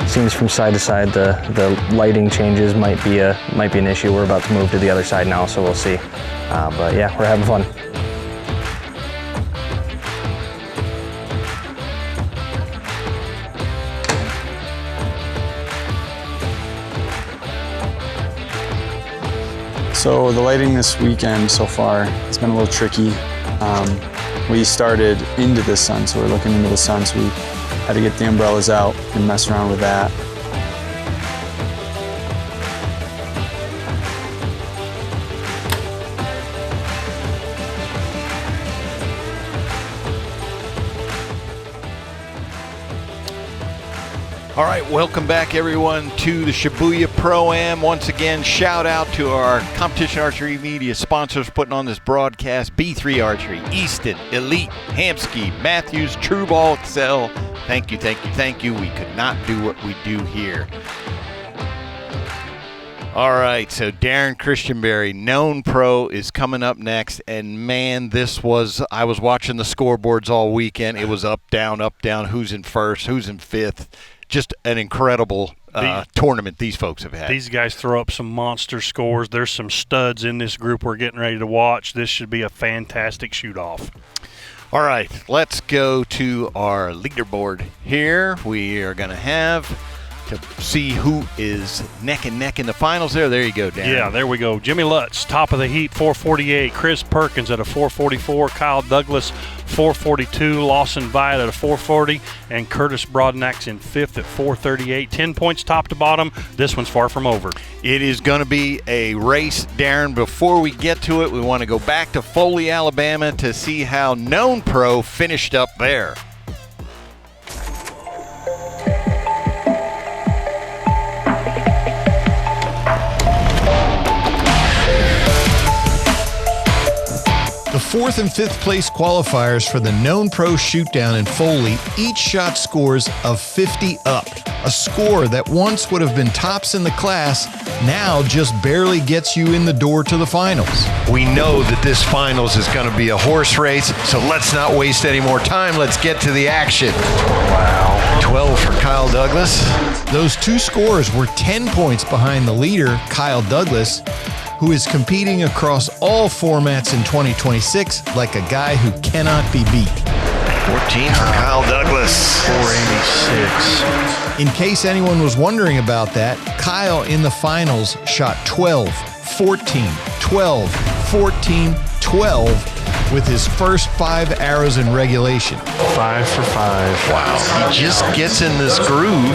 Seems from side to side the lighting changes might be an issue. We're about to move to the other side now, so we'll see. But yeah, we're having fun. So the lighting this weekend so far has been a little tricky. We started into the sun, so we're looking into the sun, so we had to get the umbrellas out and mess around with that. All right, welcome back everyone to the Shibuya Pro-Am. Once again, shout out to our Competition Archery Media sponsors putting on this broadcast. B3 Archery, Easton, Elite, Hamsky, Matthews, Trueball, Excel. Thank you, thank you, thank you. We could not do what we do here. All right, so Darren Christianberry, known pro, is coming up next. And man, I was watching the scoreboards all weekend. It was up, down, who's in first, who's in fifth. Just an incredible tournament these folks have had. These guys throw up some monster scores. There's some studs in this group we're getting ready to watch. This should be a fantastic shoot-off. All right, let's go to our leaderboard here. We are going to have to see who is neck and neck in the finals there. There you go, Dan. Yeah, there we go. Jimmy Lutz, top of the heap, 448. Chris Perkins at a 444. Kyle Douglas, 442. Lawson Veit at a 440. And Curtis Broadnax in fifth at 438. 10 points top to bottom. This one's far from over. It is going to be a race, Darren. Before we get to it, we want to go back to Foley, Alabama to see how Known Pro finished up there. The fourth and fifth place qualifiers for the Known Pro Shootdown in Foley each shot scores of 50 up, a score that once would have been tops in the class, now just barely gets you in the door to the finals. We know that this finals is going to be a horse race, so let's not waste any more time. Let's get to the action. Wow. 12 for Kyle Douglas. Those two scores were 10 points behind the leader, Kyle Douglas, who is competing across all formats in 2026 like a guy who cannot be beat. 14 for Kyle Douglas. 486. In case anyone was wondering about that, Kyle in the finals shot 12, 14, 12, 14, 12 with his first 5 arrows in regulation. 5 for 5. Wow. He just gets in this groove.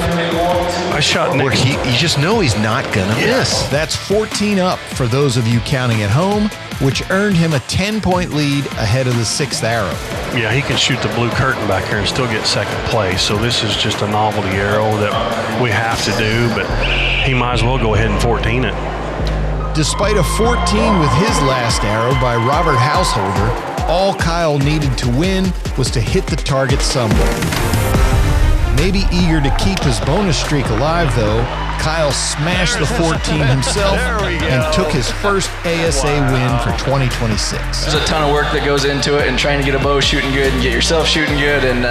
I shot where you just know he's not going to miss. That's 14 up for those of you counting at home, which earned him a 10-point lead ahead of the 6th arrow. Yeah, he can shoot the blue curtain back here and still get second place. So this is just a novelty arrow that we have to do, but he might as well go ahead and 14 it. Despite a 14 with his last arrow by Robert Householder, all Kyle needed to win was to hit the target somewhere. Maybe eager to keep his bonus streak alive, though, Kyle smashed the 14 himself and took his first ASA win for 2026. There's a ton of work that goes into it and trying to get a bow shooting good and get yourself shooting good. And,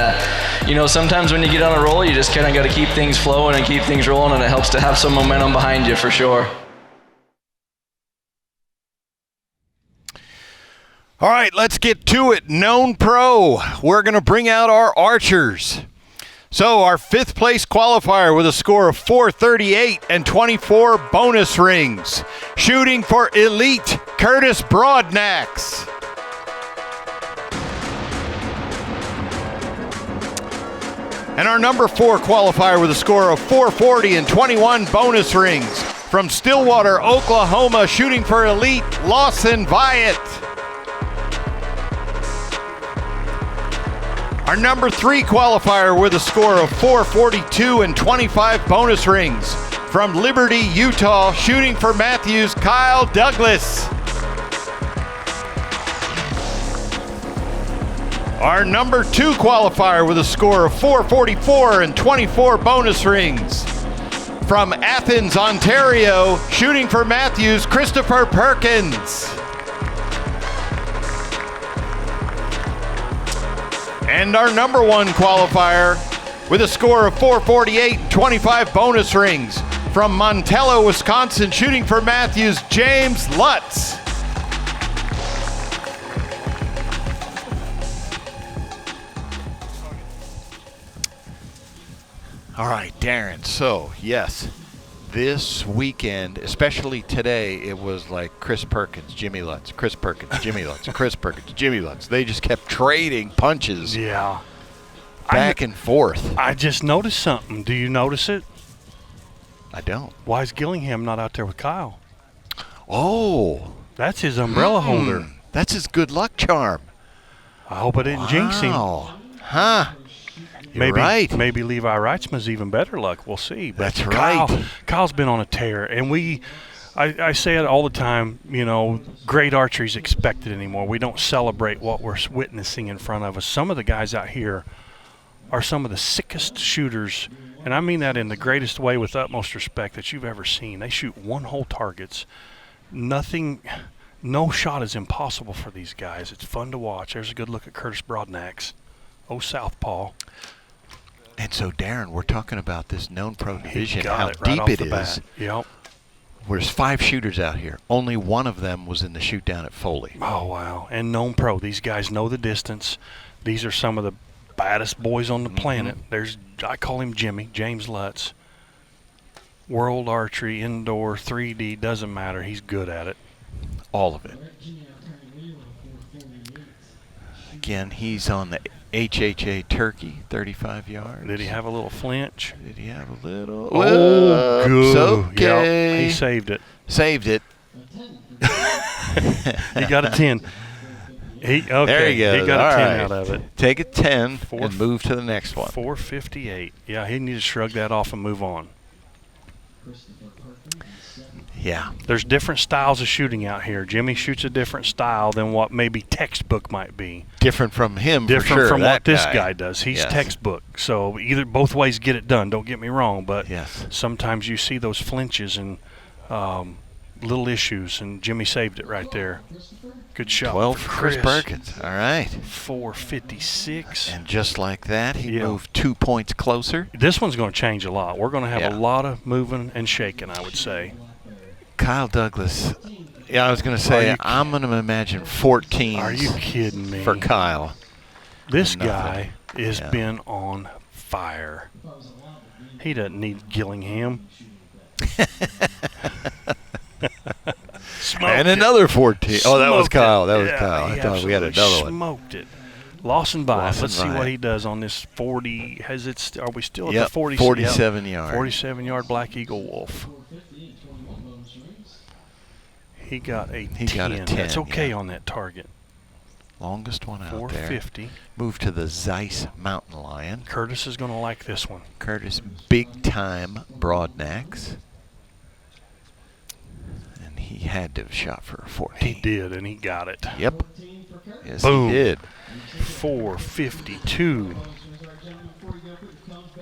you know, sometimes when you get on a roll, you just kind of got to keep things flowing and keep things rolling, and it helps to have some momentum behind you for sure. All right, let's get to it. Known Pro, we're going to bring out our archers. So our 5th place qualifier with a score of 438 and 24 bonus rings. Shooting for Elite, Curtis Broadnax. And our number 4 qualifier with a score of 440 and 21 bonus rings. From Stillwater, Oklahoma, shooting for Elite, Lawson Veit. Our number 3 qualifier with a score of 442 and 25 bonus rings. From Liberty, Utah, shooting for Matthews, Kyle Douglas. Our number 2 qualifier with a score of 444 and 24 bonus rings. From Athens, Ontario, shooting for Matthews, Christopher Perkins. And our number 1 qualifier with a score of 448 and 25 bonus rings. From Montello, Wisconsin, shooting for Matthews, James Lutz. All right, Darren. So, yes, this weekend, especially today, it was like Chris Perkins, Jimmy Lutz, Chris Perkins, Jimmy Lutz, Chris Perkins, Jimmy Lutz. They just kept trading punches. Yeah. Back and forth. I just noticed something. Do you notice it? I don't. Why is Gillingham not out there with Kyle? Oh. That's his umbrella holder. That's his good luck charm. I hope I didn't jinx him. Huh. You're right. Maybe Levi Reitzman's even better luck. We'll see. But That's right. Kyle's been on a tear, and I say it all the time, you know, great archery's expected anymore. We don't celebrate what we're witnessing in front of us. Some of the guys out here are some of the sickest shooters, and I mean that in the greatest way with utmost respect, that you've ever seen. They shoot one-hole targets. No shot is impossible for these guys. It's fun to watch. There's a good look at Curtis Broadnax. Oh, southpaw. And so, Darren, we're talking about this known pro division, how Right deep off it the is. bat. Yep. There's 5 shooters out here. Only one of them was in the shoot down at Foley. Oh, wow. And known pro. These guys know the distance. These are some of the baddest boys on the planet. I call him Jimmy, James Lutz. World archery, indoor, 3D, doesn't matter. He's good at it. All of it. Again, he's on the HHA Turkey, 35 yards. Did he have a little flinch? Did he have a little? Oh, good. Okay. Yep, he saved it. Saved it. He got a 10. There he goes. He got All a 10 right. out of it. Take a 10 and move to the next one. 458. Yeah, he needs to shrug that off and move on. Yeah. There's different styles of shooting out here. Jimmy shoots a different style than what maybe textbook might be. Different from him, Different for sure. from that what this guy does. He's textbook. So both ways get it done. Don't get me wrong, but sometimes you see those flinches and little issues, and Jimmy saved it right there. Good shot. 12 for Chris Perkins. All right. 456. And just like that, he moved 2 points closer. This one's going to change a lot. We're going to have a lot of moving and shaking, I would say. Kyle Douglas. Yeah, I was going to say, I'm going to imagine 14. Are you kidding me? For Kyle. This guy has been on fire. He doesn't need Gillingham. And another 14. Oh, that was Kyle. That was Kyle. I thought we had another one. Smoked it. Lawson Veit. Let's see what he does on this 40. Are we still at the 40? 47 yard. 47-yard Black Eagle Wolf. He got a 10. That's okay on that target. Longest one out 450. there. Move to the Zeiss Mountain Lion. Curtis is going to like this one. Curtis, big time Broadnax. And he had to have shot for a 14. He did, and he got it. Yep. Yes, Boom. he did. 452.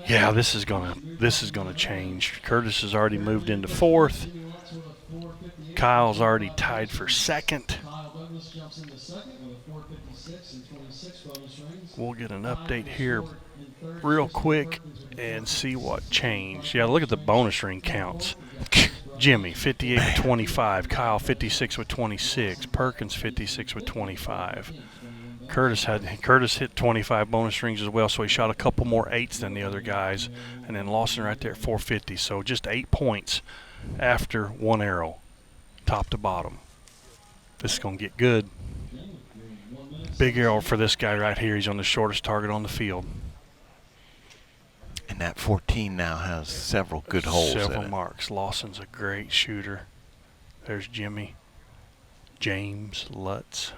Yeah, this is gonna change. Curtis has already moved into 4th. Kyle's already tied for 2nd. We'll get an update here real quick and see what changed. Yeah, look at the bonus ring counts. Jimmy, 58 with 25. Kyle, 56 with 26. Perkins, 56 with 25. Curtis hit 25 bonus rings as well, so he shot a couple more 8s than the other guys. And then Lawson right there at 450. So just 8 points after one arrow, top to bottom. This is going to get good. Big arrow for this guy right here. He's on the shortest target on the field. And that 14 now has several good holes Several in it. marks. Lawson's a great shooter. There's Jimmy. James Lutz.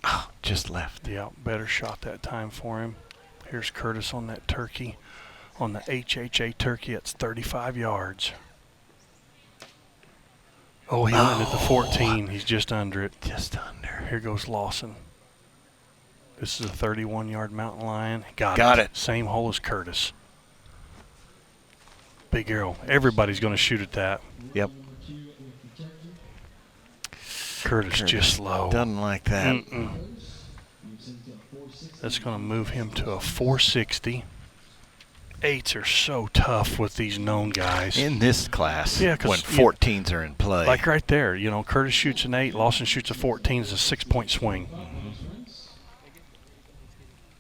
Oh, just left. Yeah, better shot that time for him. Here's Curtis on that turkey. On the HHA turkey, it's 35 yards. Oh, he went at the 14. He's just under it. Just under. Here goes Lawson. This is a 31-yard mountain lion. Got it. Same hole as Curtis. Big arrow. Everybody's going to shoot at that. Yep. Curtis just low. Doesn't like that. That's going to move him to a 460. 8s are so tough with these known guys. In this class, Yeah, 'cause when 14s are in play. Like right there, you know, Curtis shoots an 8, Lawson shoots a 14. It's a 6-point swing.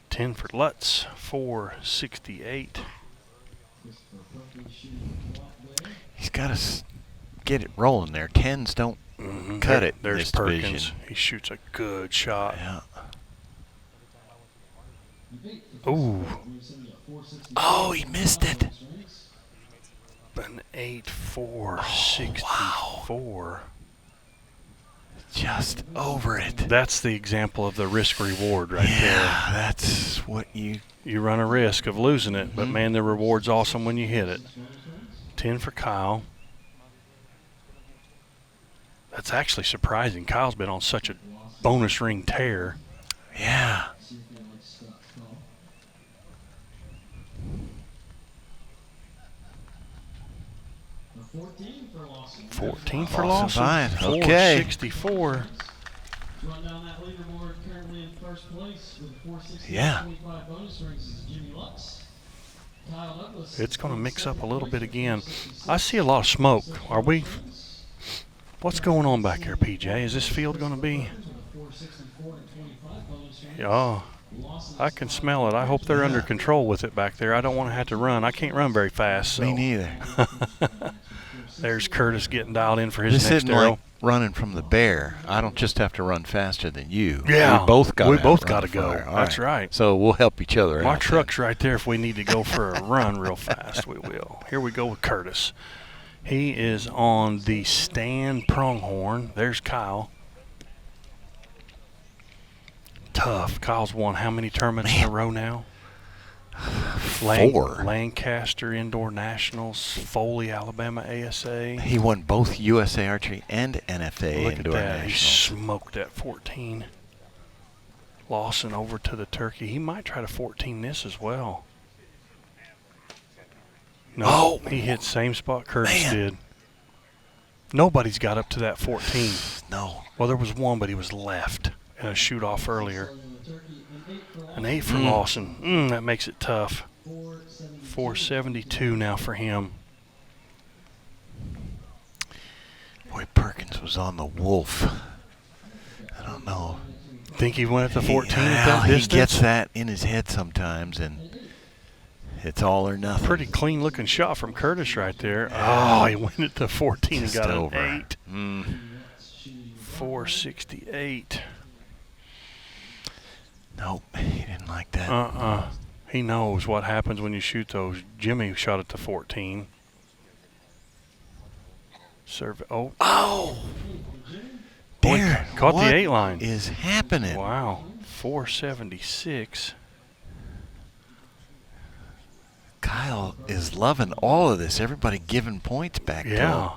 10 for Lutz, 468. He's got to get it rolling there. 10s don't cut it. There's this Perkins. division. He shoots a good shot. Yeah. Ooh, Oh, he missed it. an 8, 464. Just over it. That's the example of the risk reward right Yeah, that's what you. there. You run a risk of losing it, but man, the reward's awesome when you hit it. 10 for Kyle. That's actually surprising. Kyle's been on such a bonus ring tear. Yeah. Lawson. 14 for Lawson Lawson. fine. Okay. 464. Run down that leaderboard, currently in first place with 460 Yeah. 25 bonus rings is Jimmy Lutz. Kyle Douglas. It's going to mix up a little bit again. I see a lot of smoke. Are we? What's going on back here, PJ? Is this field going to be? Yeah, I can smell it. I hope they're under control with it back there. I don't want to have to run. I can't run very fast. So. Me neither. There's Curtis getting dialed in for his This next isn't arrow. like running from the bear. I don't just have to run faster than you. Yeah, we both got. we both got to go. That's right. So we'll help each other out. My truck's right there. If we need to go for a run real fast, we will. Here we go with Curtis. He is on the stand pronghorn. There's Kyle. Tough. Kyle's won how many tournaments in a row now? 4. Lancaster Indoor Nationals, Foley, Alabama ASA. He won both USA Archery and NFA Look at Indoor that. He Nationals. smoked that 14. Lawson over to the turkey. He might try to 14 this as well. No, Oh. he hit same spot Curtis Man. did. Nobody's got up to that 14. No. Well, there was one, but he was left in a shoot off earlier. An 8 for Lawson. That makes it tough. 472 now for him. Boy, Perkins was on the wolf. I don't know. Think he went at the 14 at Well, that distance? he gets that in his head sometimes, and it's all or nothing. Pretty clean looking shot from Curtis right there. Oh, he went at the 14 Just and got over. an 8. 468. Nope, he didn't like that. He knows what happens when you shoot those. Jimmy shot at the 14. Oh. Boy, There, caught what the 8 line. is happening? Wow. 476. Kyle is loving all of this. Everybody giving points back to him. Yeah.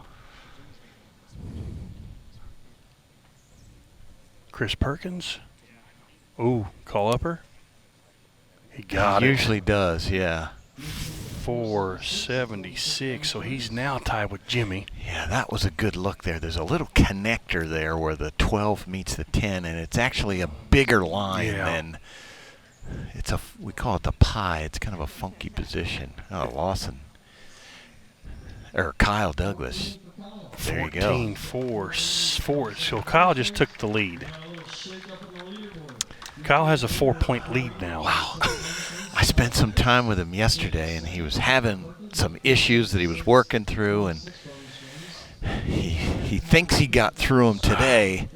Chris Perkins. Ooh, call upper. He got He it. usually does, yeah. 476. So he's now tied with Jimmy. Yeah, that was a good look there. There's a little connector there where the 12 meets the 10, and it's actually a bigger line than it's a. We call it the pie. It's kind of a funky position. Oh, Lawson or Kyle Douglas. There you go. 14-4. So Kyle just took the lead. Kyle has a 4-point lead now. Wow. I spent some time with him yesterday, and he was having some issues that he was working through, and he thinks he got through them today,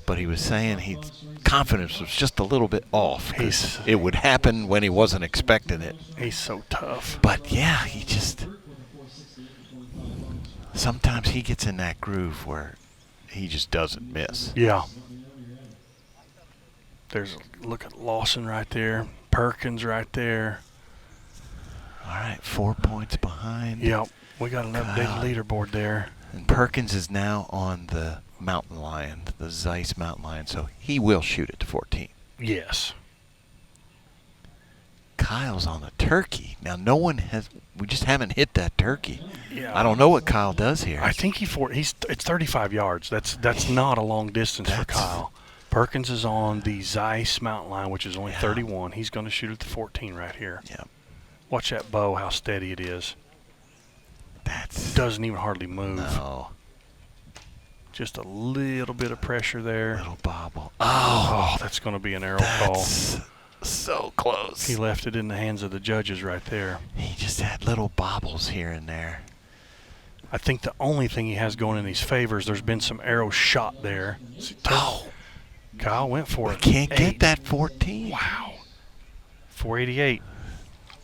but he was saying his confidence was just a little bit off because it would happen when he wasn't expecting it. He's so tough. But yeah, he just sometimes he gets in that groove where he just doesn't miss. Yeah. There's look at Lawson right there. Perkins right there. All right, 4 points behind. Yep. We got an updated leaderboard there. And Perkins is now on the mountain lion, the Zeiss mountain lion, so he will shoot it to 14. Yes. Kyle's on the turkey. Now, no one has, we just haven't hit that turkey. Yeah. I don't know what Kyle does here. I think it's 35 yards. That's not a long distance for Kyle. Perkins is on the Zeiss mountain line, which is only 31. He's going to shoot at the 14 right here. Yep. Watch that bow, how steady it is. Doesn't even hardly move. No. Just a little bit of pressure there. Little bobble. Oh, that's going to be an arrow call. So close. He left it in the hands of the judges right there. He just had little bobbles here and there. I think the only thing he has going in his favor is there's been some arrows shot there. Oh. Kyle went for it. Can't get that 14. Wow. 488.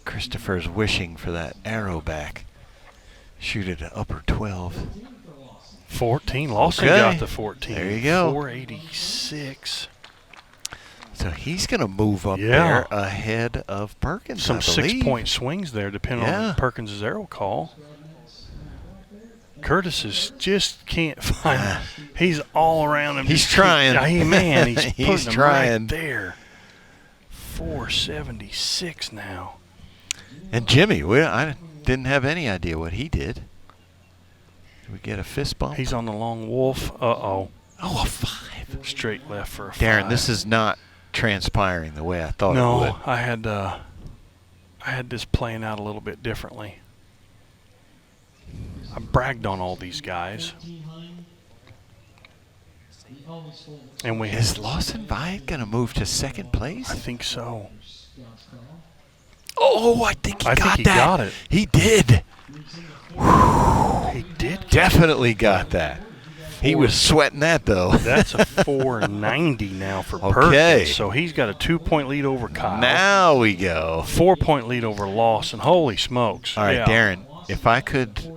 Christopher's wishing for that arrow back. Shoot at an upper 12. 14. Lawson Okay. got the 14. There you go. 486. So he's going to move up there ahead of Perkins. Some I believe. 6-point swings there, depending on Perkins' arrow call. Curtis is just can't find. He's all around him. He's trying. He's He's putting trying. him right there. 476 now. And Jimmy, I didn't have any idea what he did. Did we get a fist bump? He's on the long wolf. Uh-oh. Oh, a 5. Straight left for a 5. Darren, this is not transpiring the way I thought it would. No, I had this playing out a little bit differently. I bragged on all these guys. And Is Lawson Veit going to move to second place? I think so. Oh, I think he got it. He did. He did. Definitely got that. He was sweating that, though. That's a 490 now for Okay. Perkins. So he's got a 2-point lead over Kyle. Now we go. 4-point lead over Lawson. Holy smokes. All right, Darren, if I could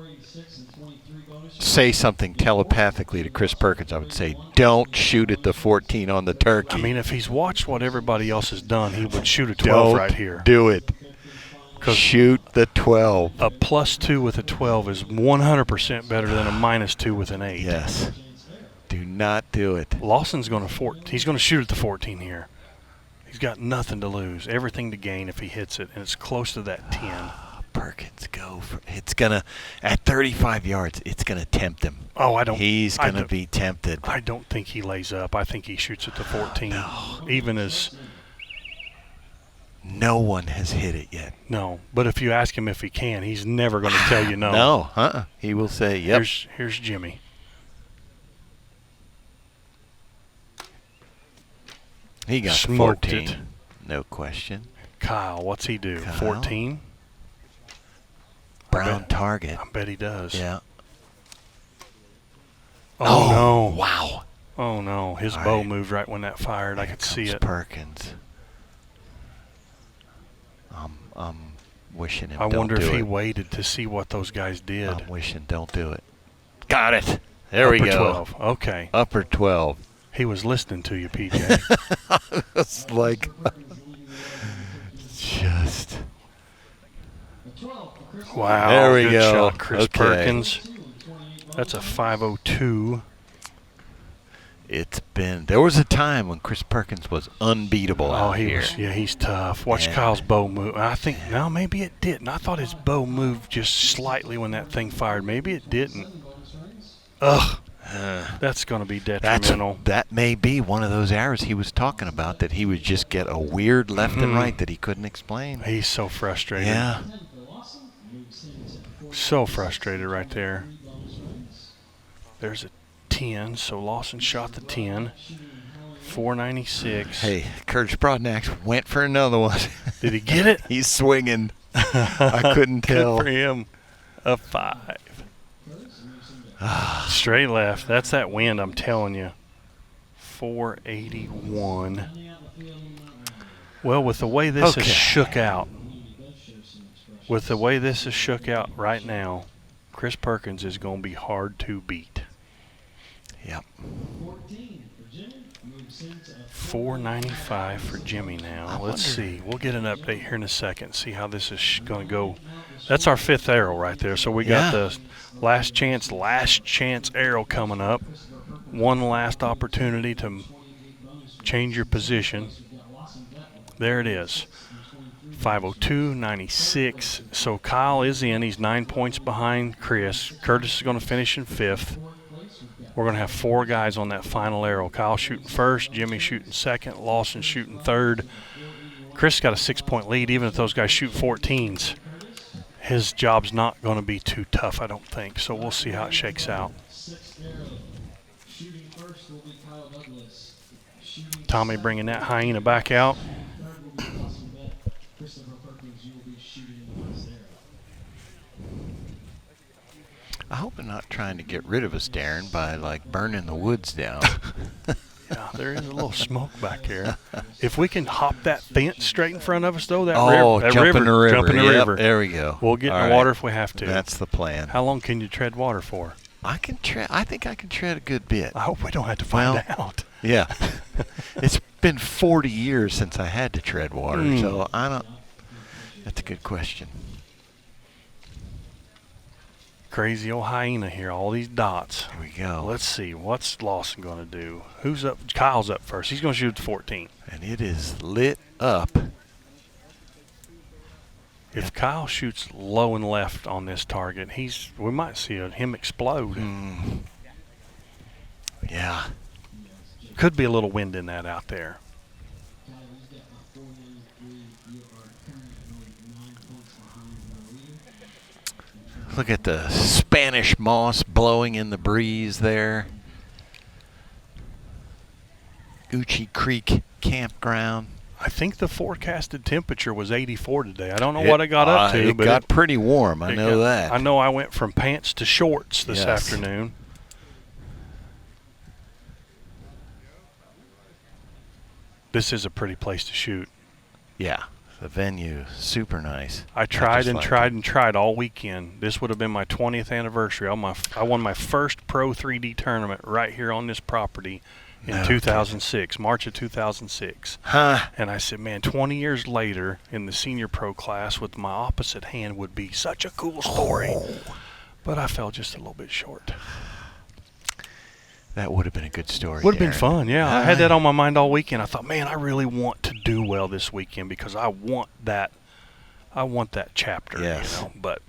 say something telepathically to Chris Perkins, I would say, don't shoot at the 14 on the turkey. I mean, if he's watched what everybody else has done, he would shoot a 12 right here. Do it. Shoot the 12. A +2 with a 12 is 100% better than a -2 with an 8. Yes. Do not do it. Lawson's going to he's going to shoot at the 14 here. He's got nothing to lose, everything to gain if he hits it, and it's close to that 10. Perkins, go for it's gonna at 35 yards. It's gonna tempt him. Oh, I don't. He's gonna be tempted. I don't think he lays up. I think he shoots at the 14. Even as no one has hit it yet. No, but if you ask him if he can, he's never going to tell you no. No, he will say, "Yep." Here's Jimmy. He got Smoked 14. it. No question. Kyle, what's he do? Kyle? 14. Brown target. I bet he does. Yeah. Oh no! Wow. Oh no! His bow moved right when that fired. I could see it. Perkins. I'm wishing him. I wonder don't if do he it. waited to see what those guys did. I'm wishing don't do it. Got it. There we go. 12. Okay. Upper 12. He was listening to you, PJ. It's like just. Wow. There we good go. Shot, Chris Perkins. That's a 502. There was a time when Chris Perkins was unbeatable out here. He's tough. Watch Kyle's bow move. I think, no, maybe it didn't. I thought his bow moved just slightly when that thing fired. Maybe it didn't. Ugh. That's going to be detrimental. That may be one of those arrows he was talking about, that he would just get a weird left and right that he couldn't explain. He's so frustrated. Yeah. So frustrated right there. There's a 10, so Lawson shot the 10. 496. Hey, Curtis Broadnax went for another one. Did he get it? He's swinging. I couldn't tell. Good for him. A 5. Straight left. That's that wind, I'm telling you. 481. Well, with the way this is shook out, right now, Chris Perkins is going to be hard to beat. Yep. 495 for Jimmy now. Let's see. We'll get an update here in a second. See how this is going to go. That's our 5th arrow right there. So we got the last chance arrow coming up. One last opportunity to change your position. There it is. 502, 96. So Kyle is in. He's 9 points behind Chris. Curtis is going to finish in 5th. We're going to have 4 guys on that final arrow. Kyle shooting first, Jimmy shooting second, Lawson shooting third. Chris got a 6-point lead, even if those guys shoot 14s. His job's not going to be too tough, I don't think. So we'll see how it shakes out. Tommy bringing that hyena back out. I hope they're not trying to get rid of us, Darren, by like burning the woods down. Yeah, there is a little smoke back here. If we can hop that fence straight in front of us, though, that jump in the river. Jump in the river. There we go. We'll get in the water if we have to. That's the plan. How long can you tread water for? I think I can tread a good bit. I hope we don't have to find out. Yeah. It's been 40 years since I had to tread water, so I don't. That's a good question. Crazy old hyena here, all these dots. Here we go. Let's see, what's Lawson going to do? Who's up? Kyle's up first. He's going to shoot the 14. And it is lit up. If Kyle shoots low and left on this target, we might see him explode. Yeah. Could be a little wind in that out there. Look at the Spanish moss blowing in the breeze there. Gucci Creek Campground. I think the forecasted temperature was 84 today. I don't know what it got up to. It got pretty warm. I know that. I know I went from pants to shorts this afternoon. This is a pretty place to shoot. Yeah. The venue, super nice. I tried and tried all weekend. This would have been my 20th anniversary. I won my first Pro 3D tournament right here on this property in 2006, March of 2006. And I said, man, 20 years later in the senior pro class with my opposite hand would be such a cool story. But I fell just a little bit short. That would have been a good story. Would have been fun, yeah. I had that on my mind all weekend. I thought, man, I really want to do well this weekend because I want that chapter, you know. But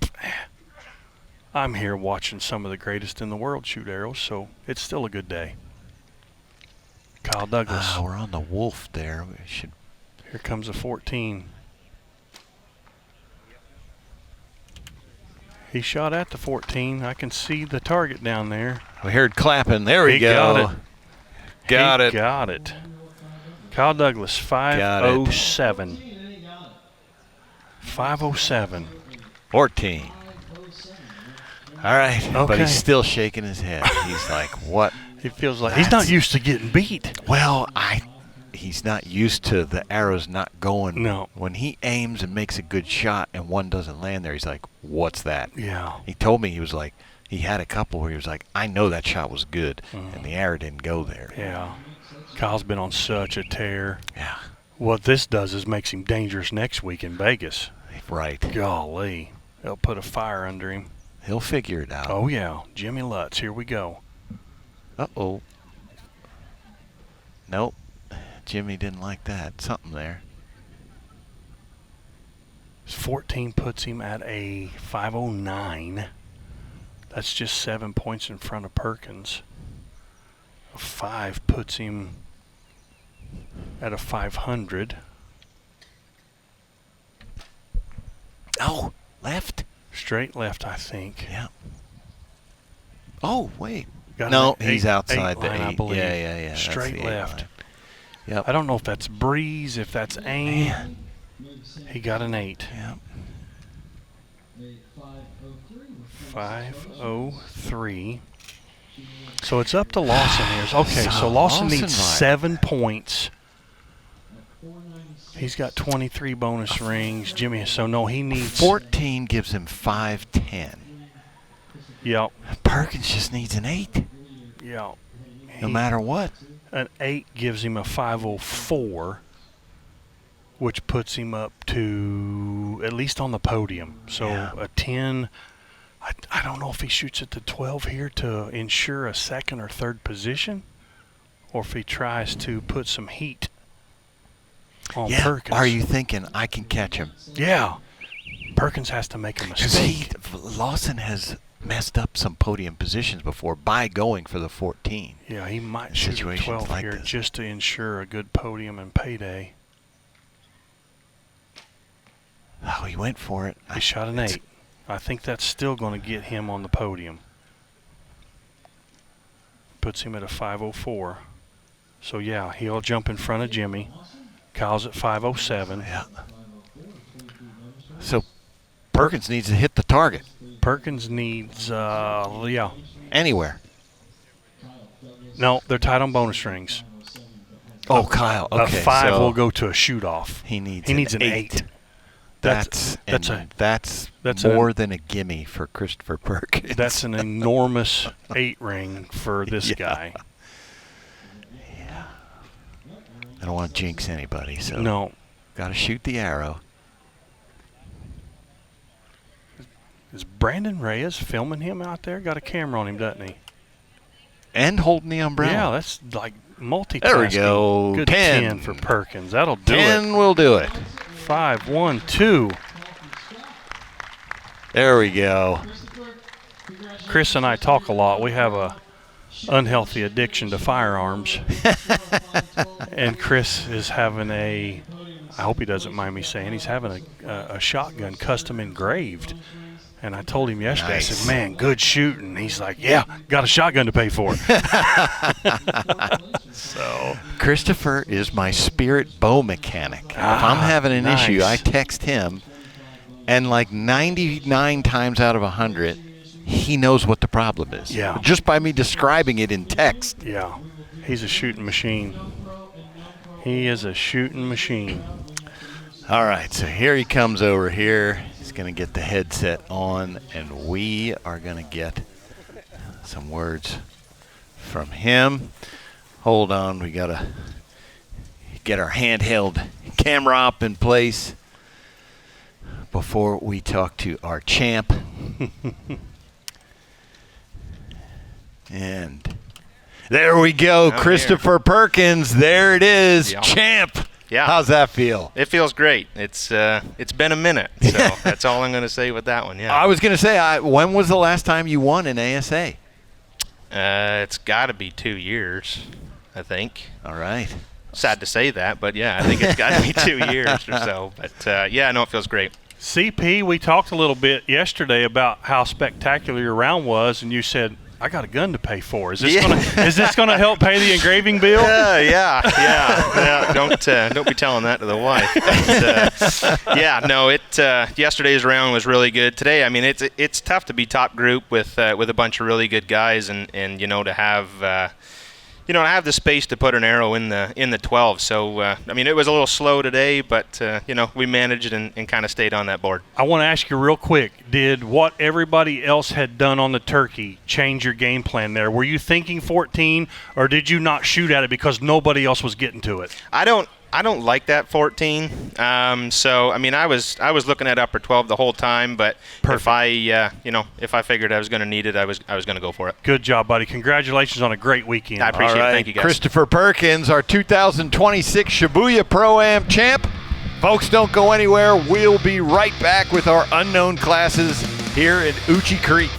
I'm here watching some of the greatest in the world shoot arrows, so it's still a good day. Kyle Douglas. We're on the wolf there. We should. Here comes a 14. He shot at the 14. I can see the target down there. We heard clapping. There we go. Got it. Got it. Kyle Douglas, 507. 507. 14. All right. Okay. But he's still shaking his head. He's like, what? He feels like he's not used to getting beat. Well, he's not used to the arrows not going. No. When he aims and makes a good shot and one doesn't land there, he's like, what's that? Yeah. He told me he was like, he had a couple where he was like, I know that shot was good, and the arrow didn't go there. Yeah. Kyle's been on such a tear. Yeah. What this does is makes him dangerous next week in Vegas. Right. Golly. They'll put a fire under him. He'll figure it out. Oh, yeah. Jimmy Lutz. Here we go. Uh-oh. Nope. Jimmy didn't like that. Something there. 14 puts him at a 509. That's just 7 points in front of Perkins. A 5 puts him at a 500. Oh, left? Straight left, I think. Yeah. Oh, wait. Got he's outside the 8. I believe. Yeah. Straight left. Yep. I don't know if that's breeze, if that's aim. Man. He got an 8. Yep. 503. So it's up to Lawson here. Okay, so Lawson needs 7 points. He's got 23 bonus rings. Jimmy, so no, he needs 14 gives him 510. Yep. Perkins just needs an 8. Yep. No matter what. An 8 gives him a 504, which puts him up to at least on the podium. So a 10. I don't know if he shoots at the 12 here to ensure a second or third position, or if he tries to put some heat on Perkins. Are you thinking I can catch him? Yeah. Perkins has to make a mistake. Lawson has messed up some podium positions before by going for the 14. Yeah, he might shoot a Situations 12 like here this. just to ensure a good podium and payday. Oh, he went for it. He shot an 8. I think that's still going to get him on the podium. Puts him at a 5:04. So, yeah, he'll jump in front of Jimmy. Kyle's at 5:07. Yeah. So Perkins needs to hit the target. Perkins needs, Anywhere. No, they're tied on bonus rings. Oh, Kyle. Okay. A 5 so will go to a shoot-off. He needs an 8. That's more than a gimme for Christopher Perkins. That's an enormous 8 ring for this guy. Yeah. I don't want to jinx anybody, so No. got to shoot the arrow. Is Brandon Reyes filming him out there? Got a camera on him, doesn't he? And holding the umbrella. Yeah, that's like multitasking. There we go. Good 10 for Perkins. That'll do 10 it. will do it. 5, 1, 2. There we go. Chris and I talk a lot. We have a unhealthy addiction to firearms. And Chris is having I hope he doesn't mind me saying, he's having a shotgun custom engraved. And I told him yesterday, Nice. I said, man, good shooting. He's like, yeah, got a shotgun to pay for. So Christopher is my spirit bow mechanic. If I'm having an nice. issue, I text him, and like 99 times out of 100, he knows what the problem is. Yeah. Just by me describing it in text. yeah, he's a shooting machine. He is a shooting machine. All right, so here he comes over here. He's going to get the headset on, and we are going to get some words from him. Hold on, we got to get our handheld camera up in place before we talk to our champ. And there we go, Christopher Perkins. There it is, champ. Yeah. How's that feel? It feels great. It's been a minute, so that's all I'm going to say with that one. Yeah. I was going to say, when was the last time you won an ASA? It's got to be 2 years, I think. All right. Sad to say that, but yeah, I think it's got to be 2 years or so. But yeah, no, it feels great. CP, we talked a little bit yesterday about how spectacular your round was, and you said, I got a gun to pay for. Is this gonna help pay the engraving bill? Yeah. Don't be telling that to the wife. But, yesterday's round was really good. Today, I mean, it's tough to be top group with a bunch of really good guys, and to have the space to put an arrow in the 12. So I mean, it was a little slow today, but we managed and kind of stayed on that board. I want to ask you real quick, did what everybody else had done on the turkey change your game plan there? Were you thinking 14, or did you not shoot at it because nobody else was getting to it? I don't like that 14. So I mean, I was looking at upper 12 the whole time, but if I figured I was going to need it, I was going to go for it. Good job, buddy. Congratulations on a great weekend. I appreciate it. Thank you, guys. Christopher Perkins, our 2026 Shibuya Pro-Am champ. Folks, don't go anywhere. We'll be right back with our unknown classes here in Uchi Creek.